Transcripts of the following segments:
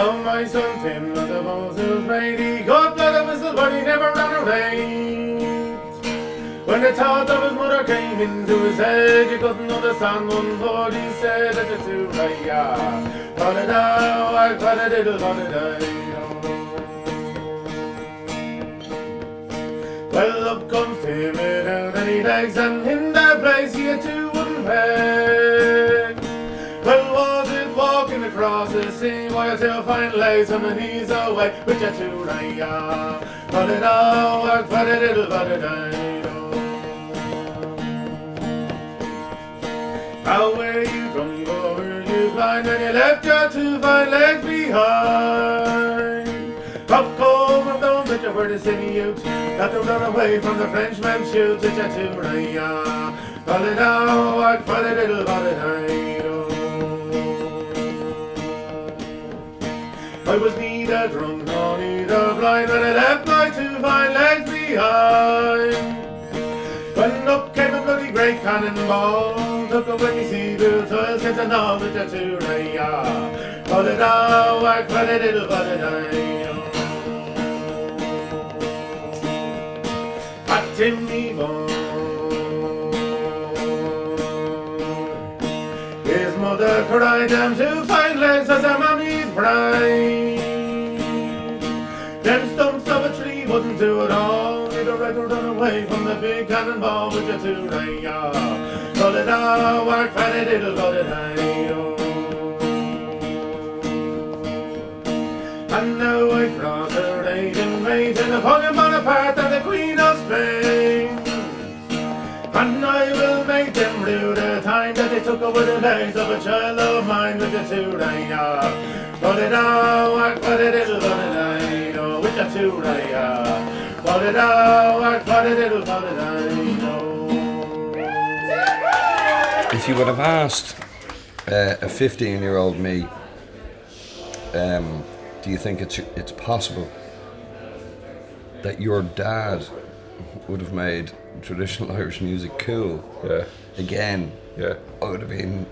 Oh, my son Tim was a Moses made. He got blood and whistle, but he never ran away. When the thought of his mother came into his head, he couldn't understand one word he said at the two right, yeah. Ba-da-da, I ba-da-diddle, ba-da-da. Well, up comes Tim without any legs, and in that place he had two wooden pegs. Well, was it walking across the sea while two fine legs on the knees away with your two right, yeah. Ba-da-da, I ba-da-diddle, ba-da-da. How were you drunk or were you blind when you left your two fine legs behind? Up home and down that you were the city youth, got to run away from the Frenchman's shoots with your two raya. Ba-da-da, I ba-da-diddle, ba-da-da. I was neither drunk nor neither blind when I left my two fine legs behind. When up came a bloody great cannonball, took away me sea boots, oil skins and all with the two raya. Ba-da-da, whack, ba-da-diddle, ba-da-da. At Timmy Bone, his mother cried, them two fine legs as her mammy's bride. Them stumps of a tree wouldn't do it all. They'd rather run away from the big cannonball with your two raya. Ba-da-da, whack, ba-da-diddle, ba-da-da. And now I cross her raging range in Napoleon Bonaparte and the Queen of Spain. And I will make them rue the time that they took over the legs of a child of mine with the two raya. Ba-da-da, whack, ba-da-diddle, ba-da-da. With the two raya. Ba-da-da, whack, ba-da-diddle, ba-da-da. If you would have asked a 15-year-old me, do you think it's possible that your dad would have made traditional Irish music cool? Yeah. Again. Yeah. I would have been.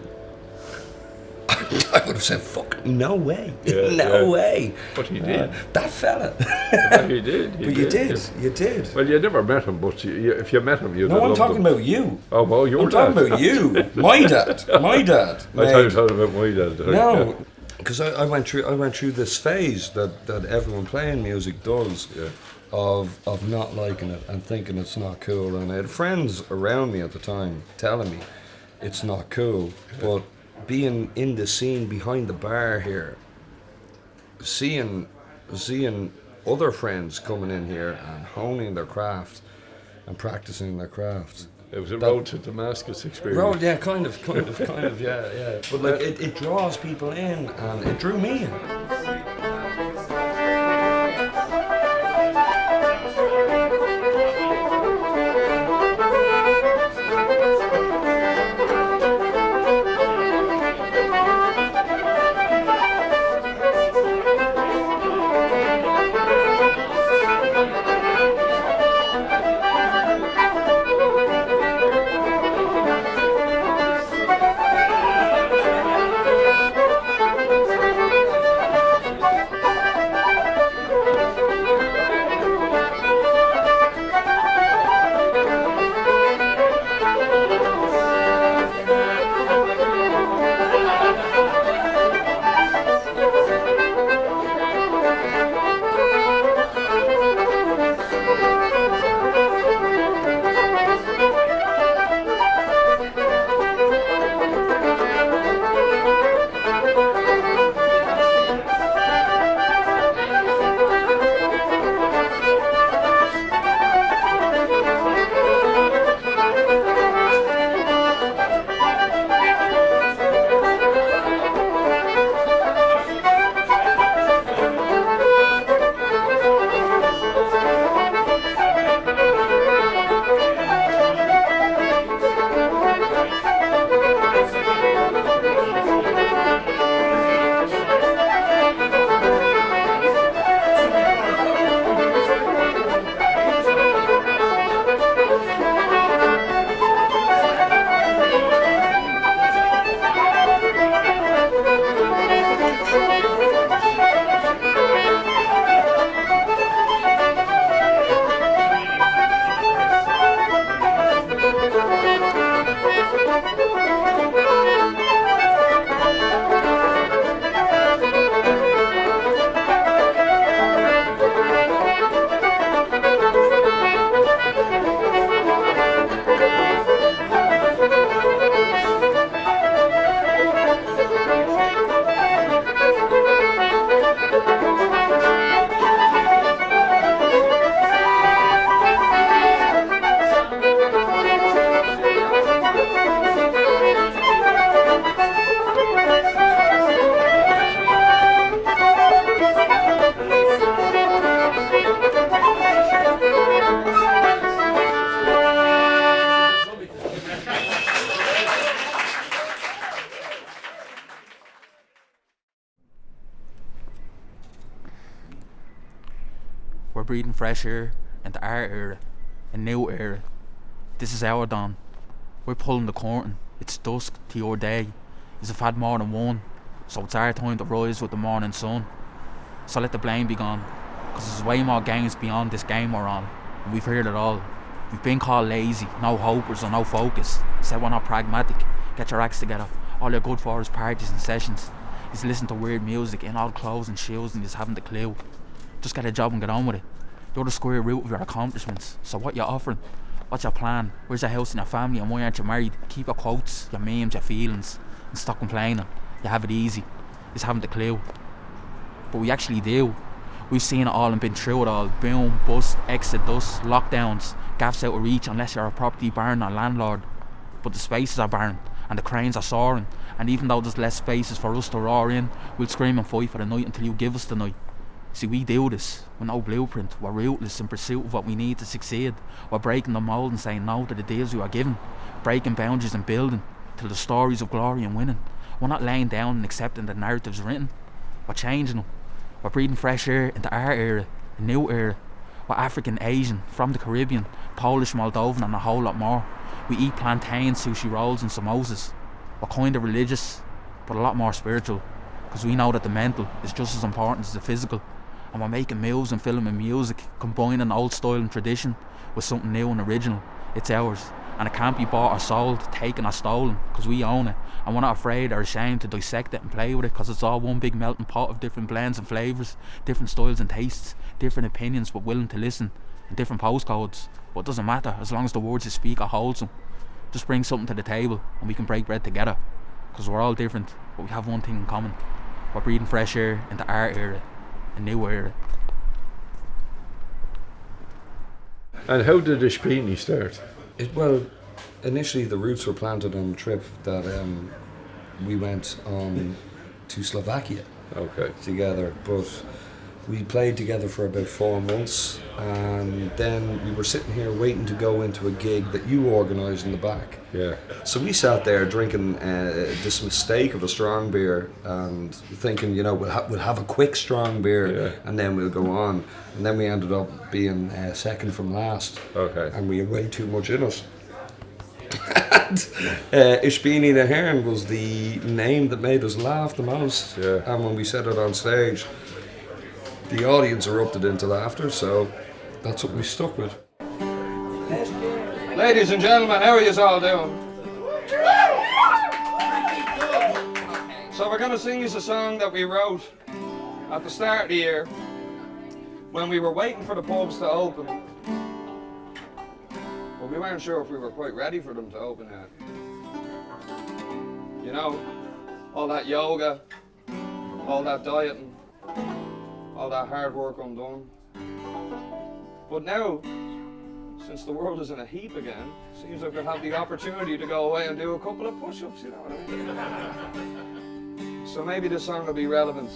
I would have said, "Fuck, no way, Yeah, no way." But he did. That fella. But he did. But you did. You did. Well, you never met him, but if you met him, you'd have No, I'm loved talking him. about you. Oh, well, your I'm dad. talking about you. My dad. My dad. I thought you were talking about my dad. No, because I went through this phase that everyone playing music does, of not liking it and thinking it's not cool. And I had friends around me at the time telling me it's not cool, but being in the scene behind the bar here, seeing other friends coming in here and honing their craft and practicing their craft. It was a road to Damascus experience. Road, yeah, kind of, yeah. But like, it draws people in, and it drew me in. breathing fresh air into our era, a new era. This is our dawn. We're pulling the curtain. It's dusk to your day. Is have had more than one, so it's our time to rise with the morning sun. So let the blame be gone, cause there's way more games beyond this game we're on, and we've heard it all. We've been called lazy, no hopers or no focus. Said we're not pragmatic. Get your acts together. All you're good for is parties and sessions. Is listen to weird music in old clothes and shoes and you just haven't a clue. Just get a job and get on with it. You're the square root of your accomplishments. So what you're offering? What's your plan? Where's your house and your family and why aren't you married? Keep your quotes, your memes, your feelings and stop complaining. You have it easy. You just haven't a clue. But we actually do. We've seen it all and been through it all. Boom, bust, exodus, lockdowns, gaps out of reach unless you're a property baron or landlord. But the spaces are barren and the cranes are soaring, and even though there's less spaces for us to roar in, we'll scream and fight for the night until you give us the night. See, we do this with no blueprint. We're rootless in pursuit of what we need to succeed. We're breaking the mould and saying no to the deals we are given, breaking boundaries and building till the stories of glory and winning. We're not laying down and accepting the narratives written. We're changing them. We're breathing fresh air into our era, a new era. We're African, Asian, from the Caribbean, Polish, Moldovan and a whole lot more. We eat plantains, sushi rolls and samosas. We're kind of religious, but a lot more spiritual, because we know that the mental is just as important as the physical. And we're making moves and filming music, combining old style and tradition with something new and original. It's ours, and it can't be bought or sold, taken or stolen, because we own it. And we're not afraid or ashamed to dissect it and play with it, because it's all one big melting pot of different blends and flavours, different styles and tastes, different opinions but willing to listen, and different postcodes. But it doesn't matter, as long as the words you speak are wholesome. Just bring something to the table and we can break bread together, because we're all different, but we have one thing in common. We're breathing fresh air into our era, a new era. And how did the Spini start? Well, initially the roots were planted on a trip that we went on to Slovakia Okay. together, but we played together for about 4 months, and then we were sitting here waiting to go into a gig that you organised in the back. Yeah. So we sat there drinking this mistake of a strong beer and thinking, you know, we'll have a quick strong beer and then we'll go on. And then we ended up being second from last. Okay. And we had way too much in us. And Ishbini the Heron was the name that made us laugh the most. Yeah. And when we said it on stage, the audience erupted into laughter, so that's what we stuck with. Ladies and gentlemen, how are you all doing? So we're going to sing you a song that we wrote at the start of the year when we were waiting for the pubs to open. But we weren't sure if we were quite ready for them to open yet. You know, all that yoga, all that dieting, all that hard work undone. But now, since the world is in a heap again, seems like we'll have the opportunity to go away and do a couple of push-ups, you know what I mean? So maybe this song will be relevant.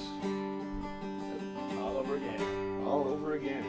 All over again. All over again.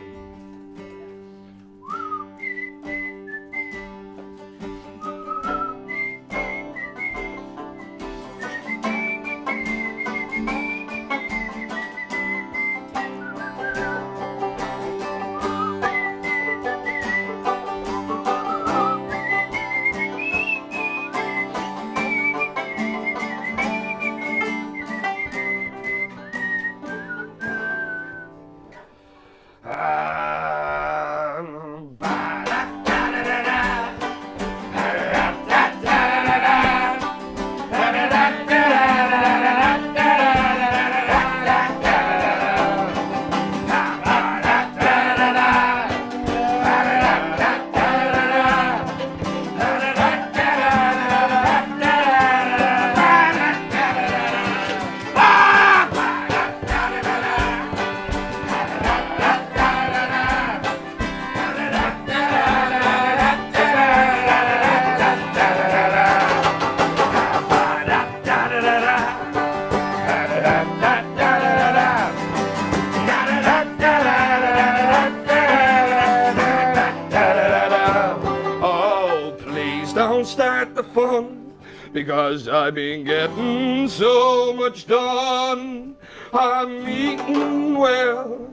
Don't start the fun, because I've been getting so much done. I'm eating well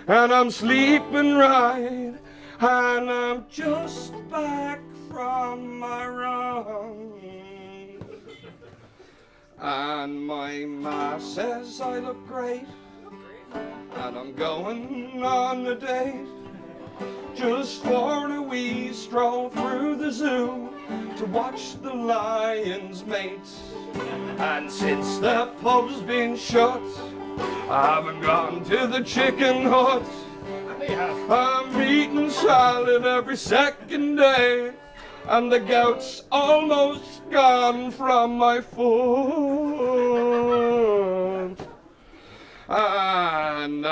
and I'm sleeping right, and I'm just back from my run. And my ma says I look great, and I'm going on a date, just for a wee stroll through the zoo to watch the lions mate. And since the pub's been shut, I haven't gone to the chicken hut. I'm eating salad every second day, and the gout's almost gone from my foot. And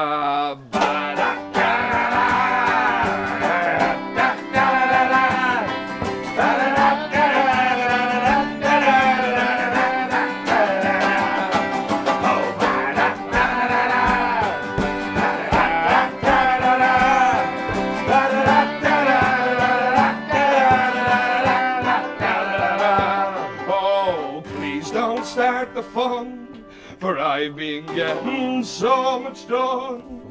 start the fun, for I've been getting so much done.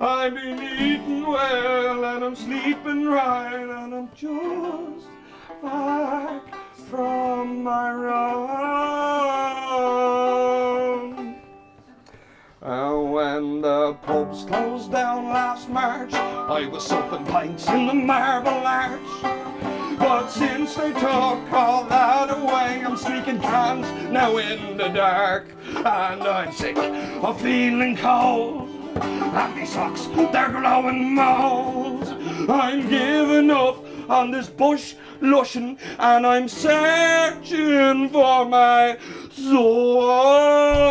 I've been eating well and I'm sleeping right, and I'm just back from my run. And when the pubs closed down last March, I was soaking pints in the Marble Arch. But since they took all that away, I'm sneaking cans now in the dark. And I'm sick of feeling cold, and my socks, they're growing mold. I'm giving up on this bush lushing, and I'm searching for my soul.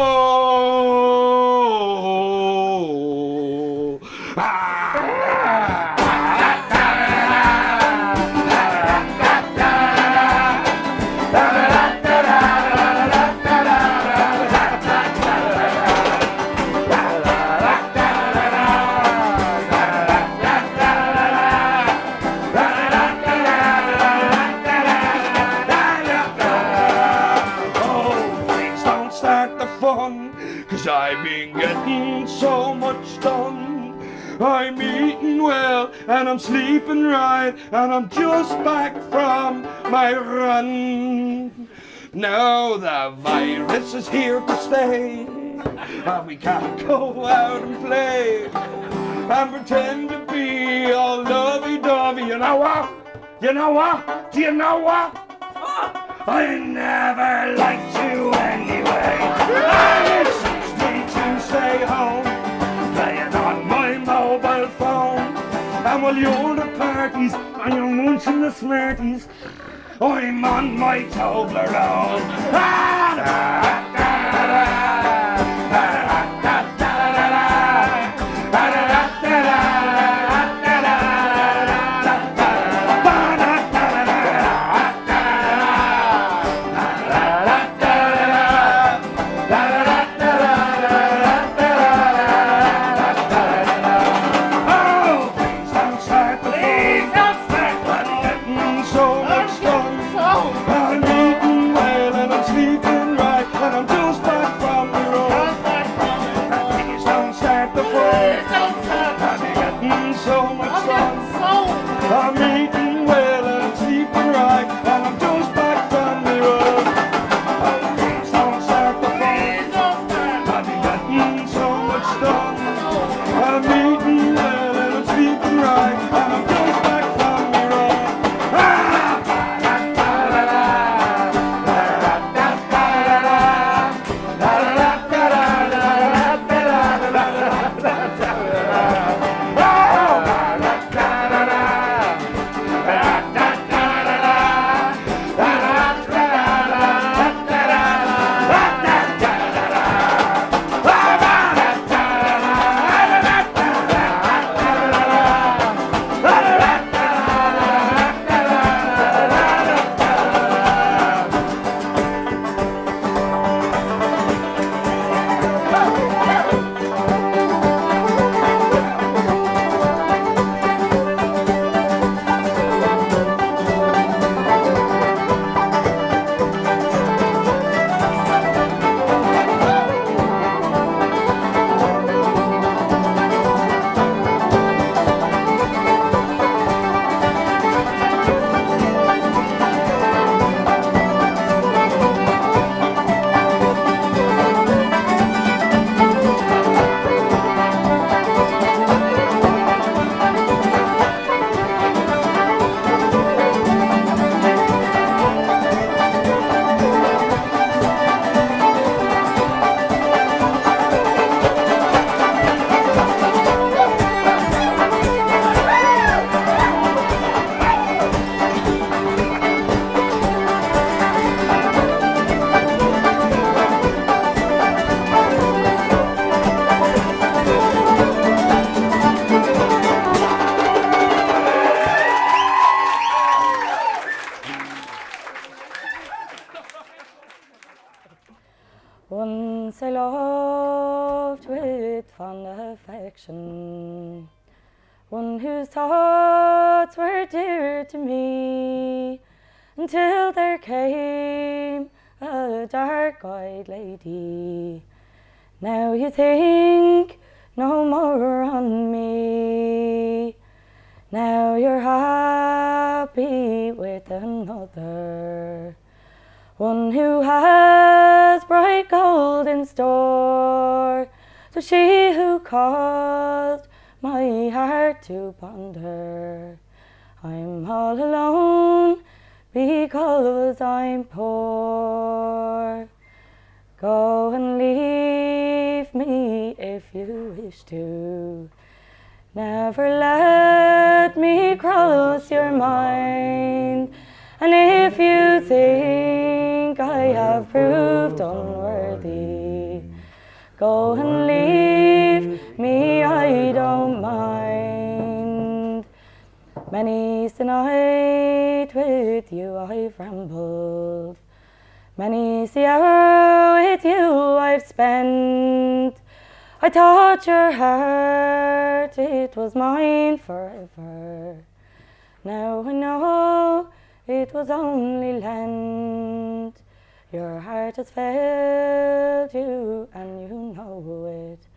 Cause I've been getting so much done. I'm eating well and I'm sleeping right, and I'm just back from my run. Now the virus is here to stay, and we can't go out and play and pretend to be all lovey-dovey. You know what? You know what? Do you know what? I never liked you anyway. And it suits me to stay home, playing on my mobile phone. And while you're at parties and you're munching the Smarties, I'm on my Toblerone. I'm eating well and I'm sleeping right, and I'm just back from Once I loved with fond affection one whose thoughts were dear to me, until there came a dark-eyed lady. Now you think no more on me, now you're happy with another, one who has bright gold in store. So she who caused my heart to ponder, I'm all alone because I'm poor. Go and leave me if you wish to, never let me cross your mind. And if you think I have proved unworthy, go and leave me, I don't mind. Many's the night with you I've rambled, many's the hour with you I've spent. I thought your heart, it was mine forever. Now I know it was only lent. Your heart has failed you and you know it.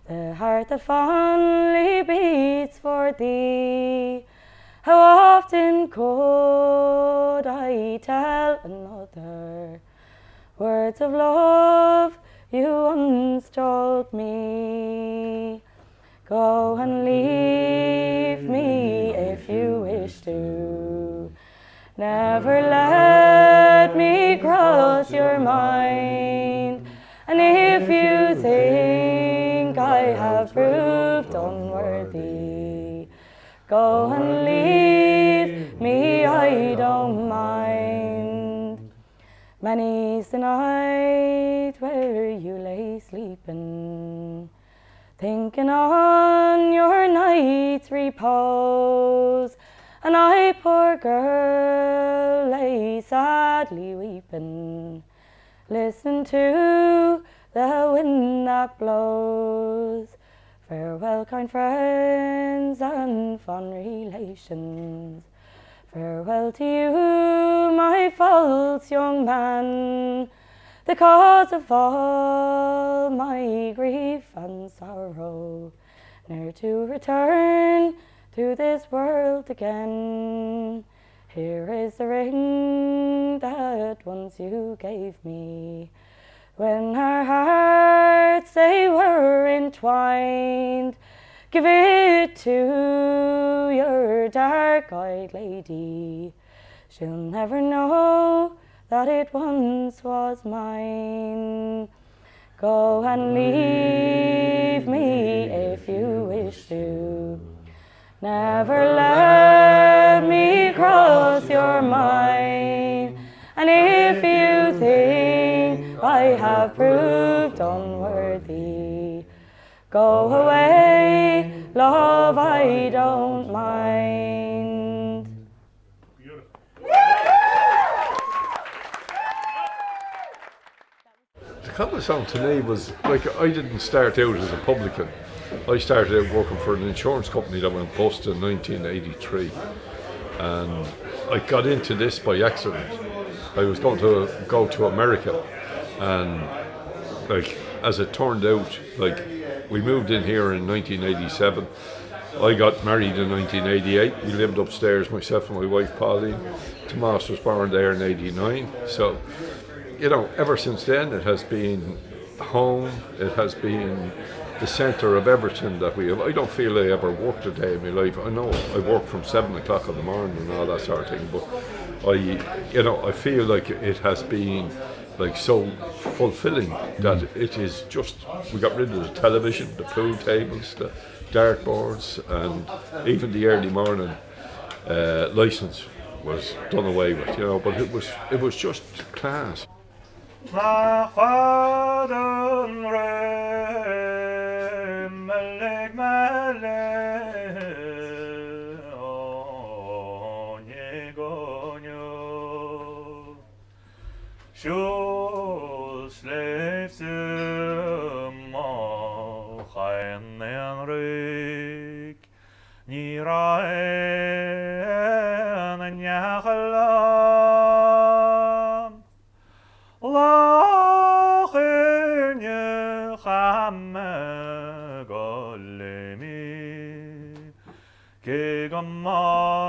The heart that fondly beats for thee, how often could I tell another words of love you once told me? Go and leave me if you wish to, never let me cross your mind. And if you think I have proved unworthy, go and leave me, I don't mind. Many's the night where you lay sleeping, thinking on your night's repose, and I, poor girl, lay sadly weeping. Listen to the wind that blows. Farewell, kind friends and fond relations. Farewell to you, my false young man, the cause of all my grief and sorrow, ne'er to return to this world again. Here is the ring that once you gave me, when our hearts they were entwined. Give it to your dark-eyed lady, she'll never know that it once was mine. Go and leave me if you wish to, never let me cross your mind. And if you think I have proved unworthy, go away, love, I don't mind. The Cobblestone to me was like, I didn't start out as a publican. I started out working for an insurance company that went bust in 1983, and I got into this by accident. I was going to go to America, and like, as it turned out, like, we moved in here in 1987. I got married in 1988. We lived upstairs, myself and my wife Pauline. Tomas was born there in 89. So, you know, ever since then it has been home. It has been the centre of everything that we have. I don't feel I ever worked a day in my life. I know I work from 7 o'clock in the morning and all that sort of thing, but I feel like it has been like so fulfilling that it is just, we got rid of the television, the pool tables, the dartboards, and even the early morning licence was done away with, you know, but it was just class. Slave mochaen Enrik ni raen nyachalam lachen je chamme golemi kegamar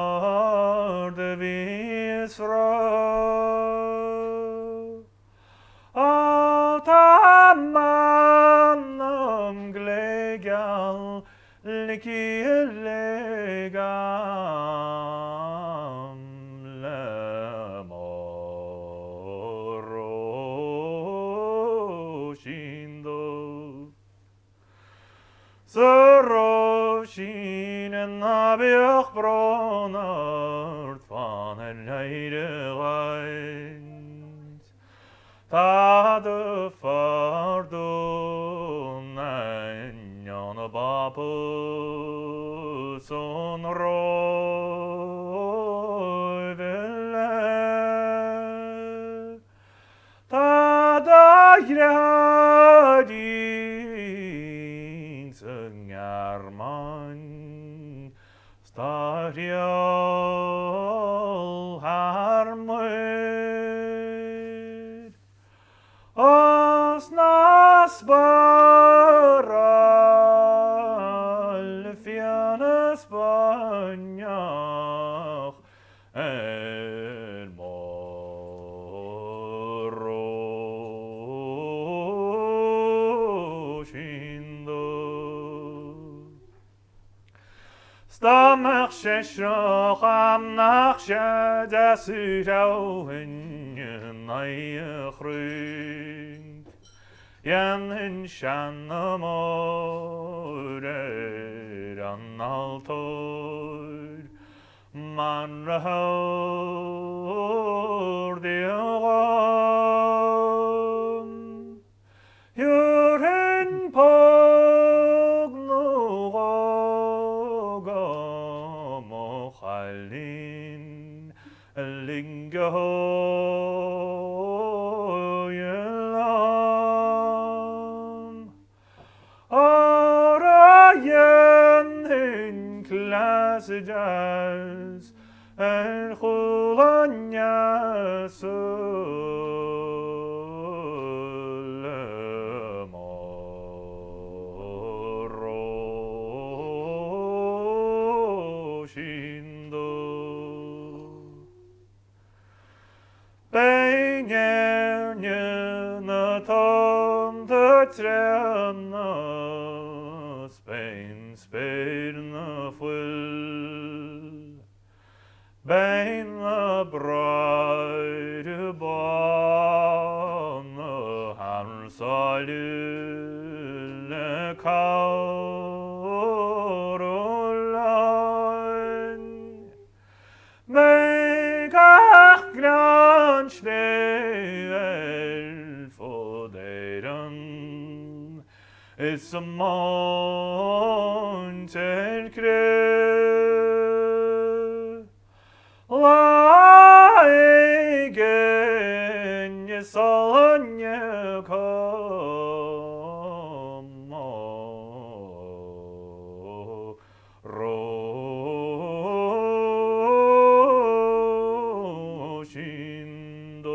de visro Atamanam glegal liki legam lemoro shindo Soroshin en abich bronard van en leiderein Ta de fardon en jan bapus on roivele Ta da jradin sengarman stadial harmud Os nas baral fianas banyach moro shindo Stamach sheshrach am nach shadasirau in naychrun Jan in shanamore an altor Man rahor diogam Yurin pognogam ochalin lingo Jazz and Khulanya Sulamoro Shindo Bainer na ton the trena Spain na full Bain the bride born the Hansalil Caroline Make a grand schnell for deren It's a mountain crew Like in your soul you come Roshindo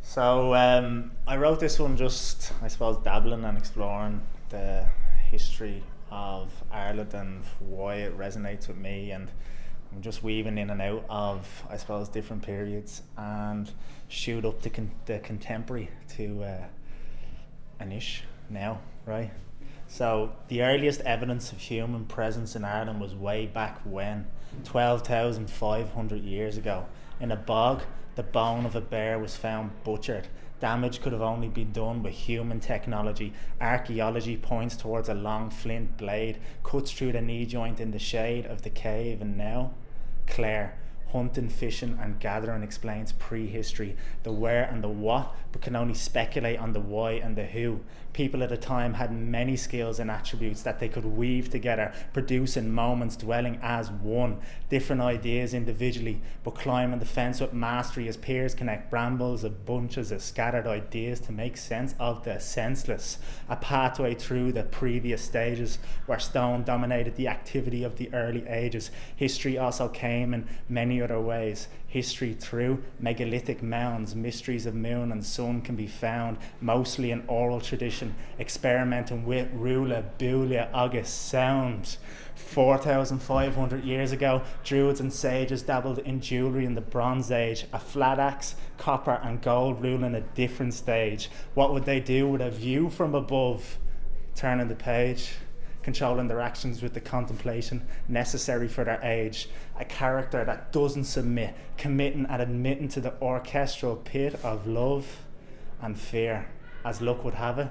So I wrote this one just, I suppose, dabbling and exploring the history of Ireland and why it resonates with me, and I'm just weaving in and out of, I suppose, different periods and shoot up the contemporary to an ish now, right? So the earliest evidence of human presence in Ireland was way back when, 12,500 years ago. In a bog, the bone of a bear was found butchered. Damage could have only been done with human technology. Archaeology points towards a long flint blade, cuts through the knee joint in the shade of the cave, and now, Clare, Hunting, fishing and gathering explains prehistory, the where and the what, but can only speculate on the why and the who. People at the time had many skills and attributes that they could weave together, producing moments dwelling as one, different ideas individually, but climbing the fence with mastery as peers connect brambles of bunches of scattered ideas to make sense of the senseless. A pathway through the previous stages where stone dominated the activity of the early ages. History also came in many other ways. History through megalithic mounds, mysteries of moon and sun can be found, mostly in oral tradition, experimenting with rula, bula, august sound. 4,500 years ago, druids and sages dabbled in jewellery in the Bronze Age, a flat axe, copper and gold ruling a different stage. What would they do with a view from above? Turning the page, controlling their actions with the contemplation necessary for their age. A character that doesn't submit, committing and admitting to the orchestral pit of love and fear. As luck would have it,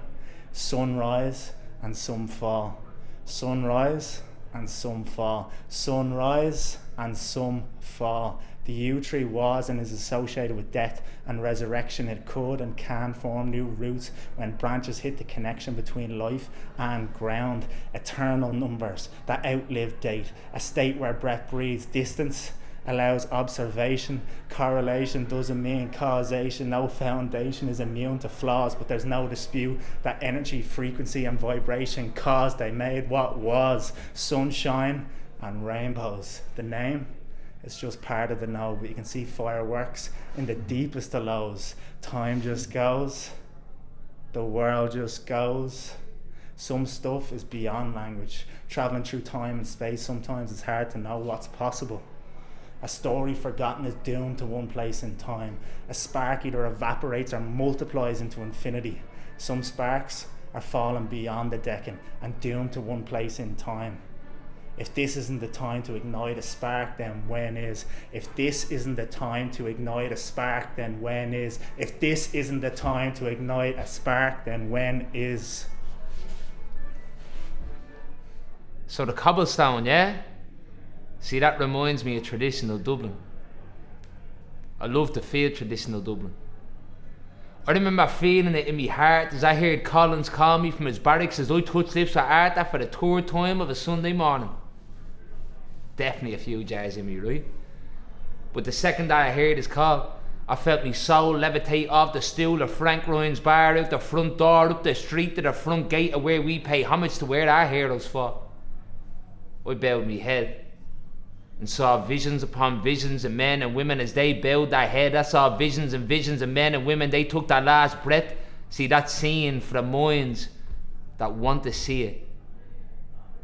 sunrise and some fall. Sunrise and some fall. Sunrise and some fall. The yew tree was and is associated with death and resurrection. It could and can form new roots when branches hit the connection between life and ground. Eternal numbers that outlive date. A state where breath breathes distance, allows observation. Correlation doesn't mean causation. No foundation is immune to flaws, but there's no dispute that energy, frequency and vibration caused they made what was. Sunshine and rainbows. The name? It's just part of the know, but you can see fireworks in the deepest of lows. Time just goes. The world just goes. Some stuff is beyond language. Traveling through time and space, sometimes it's hard to know what's possible. A story forgotten is doomed to one place in time. A spark either evaporates or multiplies into infinity. Some sparks are falling beyond the decking and doomed to one place in time. If this isn't the time to ignite a spark, then when is? If this isn't the time to ignite a spark, then when is? If this isn't the time to ignite a spark, then when is? So the cobblestone, yeah? See, that reminds me of traditional Dublin. I love to feel traditional Dublin. I remember feeling it in my heart as I heard Collins call me from his barracks as I touched lips with Arthur for the third time of a Sunday morning. Definitely a few jars in me, right? But the second that I heard his call, I felt my soul levitate off the stool of Frank Ryan's bar, out the front door, up the street to the front gate of where we pay homage to where our heroes fought. I bowed my head and saw visions upon visions of men and women as they bowed their head. I saw visions and visions of men and women, they took their last breath. See, that's seeing for the minds that want to see it.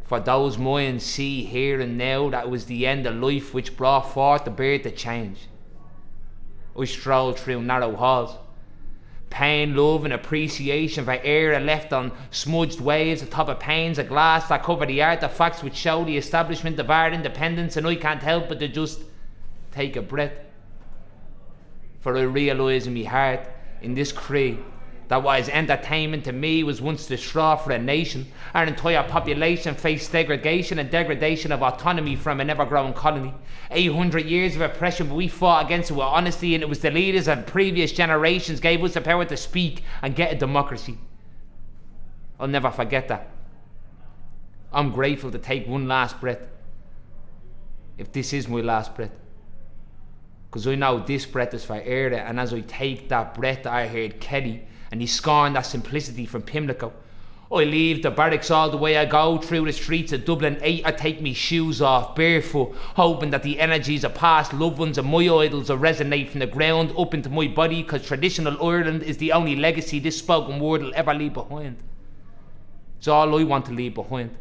For those minds see here and now that it was the end of life which brought forth the birth of change. I strolled through narrow halls. Pain, love and appreciation for air left on smudged waves atop of panes of glass that cover the artefacts which show the establishment of our independence, and I can't help but to just take a breath. For I realise in my heart, in this cree, that what is entertainment to me was once the straw for a nation. Our entire population faced segregation and degradation of autonomy from an ever-growing colony. 800 years of oppression, but we fought against it with honesty, and it was the leaders of previous generations gave us the power to speak and get a democracy. I'll never forget that. I'm grateful to take one last breath, if this is my last breath. Because I know this breath is for Eire, and as I take that breath I heard Kelly, and he scorned that simplicity from Pimlico. I leave the barracks all the way I go through the streets of Dublin 8. I take me shoes off barefoot, hoping that the energies of past loved ones and my idols will resonate from the ground up into my body, because traditional Ireland is the only legacy this spoken word will ever leave behind. It's all I want to leave behind.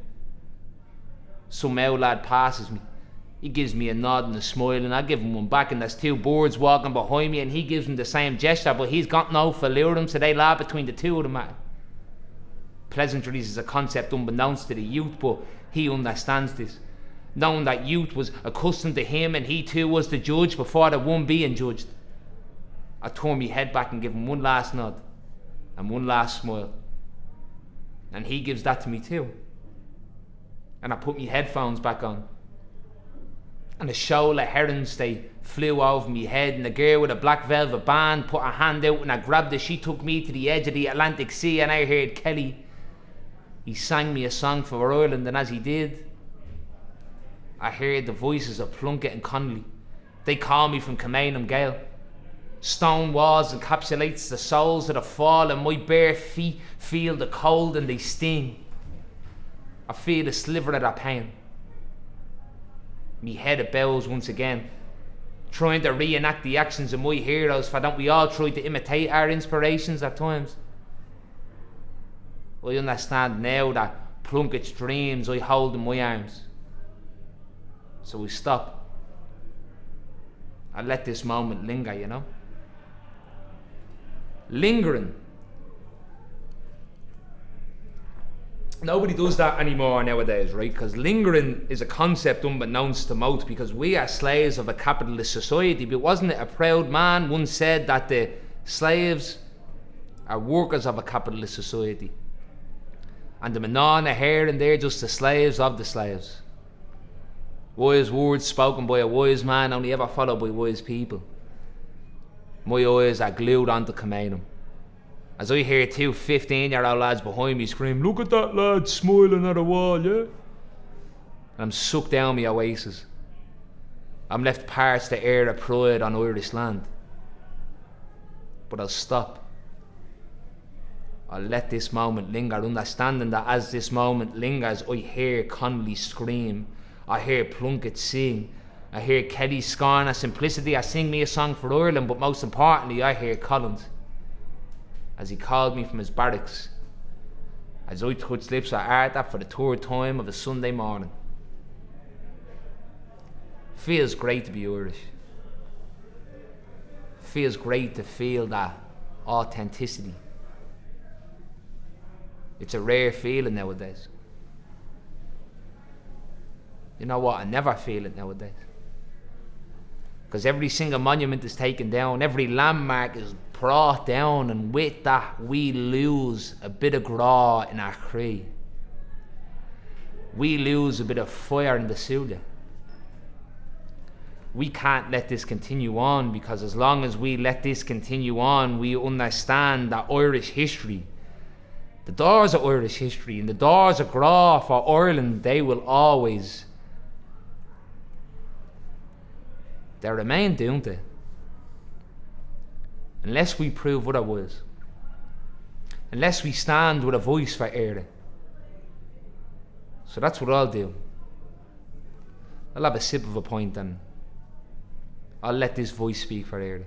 Some old lad passes me. He gives me a nod and a smile, and I give him one back, and there's two birds walking behind me, and he gives him the same gesture, but he's got no phalerum, so they laugh between the two of them. Pleasantries is a concept unbeknownst to the youth, but he understands this, knowing that youth was accustomed to him, and he too was the judge before the one being judged. I turn my head back and give him one last nod and one last smile, and he gives that to me too. And I put my headphones back on, and a shoal of herons, they flew over me head, and a girl with a black velvet band put her hand out and I grabbed it. She took me to the edge of the Atlantic Sea, and I heard Kelly. He sang me a song for Ireland, and as he did, I heard the voices of Plunkett and Connolly. They call me from Kilmainham Gale. Stone walls encapsulates the souls of the fallen. My bare feet feel the cold and they sting. I feel a sliver of that pain. Me head bows once again, trying to reenact the actions of my heroes, for don't we all try to imitate our inspirations at times? I understand now that Plunkett's dreams I hold in my arms. So we stop. I let this moment linger, you know? Lingering. Nobody does that anymore nowadays, right? Because lingering is a concept unbeknownst to most, because we are slaves of a capitalist society. But wasn't it a proud man once said that the slaves are workers of a capitalist society, and the manana here and there just the slaves of the slaves? Wise words spoken by a wise man only ever followed by wise people. My eyes are glued onto Kilmainham as I hear two 15-year-old lads behind me scream, "Look at that lad smiling at a wall, yeah?" And I'm sucked down my oasis. I'm left parched to air of pride on Irish land. But I'll stop. I'll let this moment linger, understanding that as this moment lingers, I hear Connolly scream, I hear Plunkett sing, I hear Kelly scorn at simplicity, I sing me a song for Ireland, but most importantly, I hear Collins as he called me from his barracks, as I touched lips at Arthur for the third time of a Sunday morning. Feels great to be Irish. Feels great to feel that authenticity. It's a rare feeling nowadays. You know what? I never feel it nowadays. Because every single monument is taken down, every landmark is brought down, and with that we lose a bit of graw in our cree. We lose a bit of fire in the Suda. We can't let this continue on, because as long as we let this continue on, we understand that Irish history, the doors of Irish history and the doors of graw for Ireland, they will always, they remain, don't they? Unless we prove otherwise. Unless we stand with a voice for Éire. So that's what I'll do. I'll have a sip of a pint and I'll let this voice speak for Éire.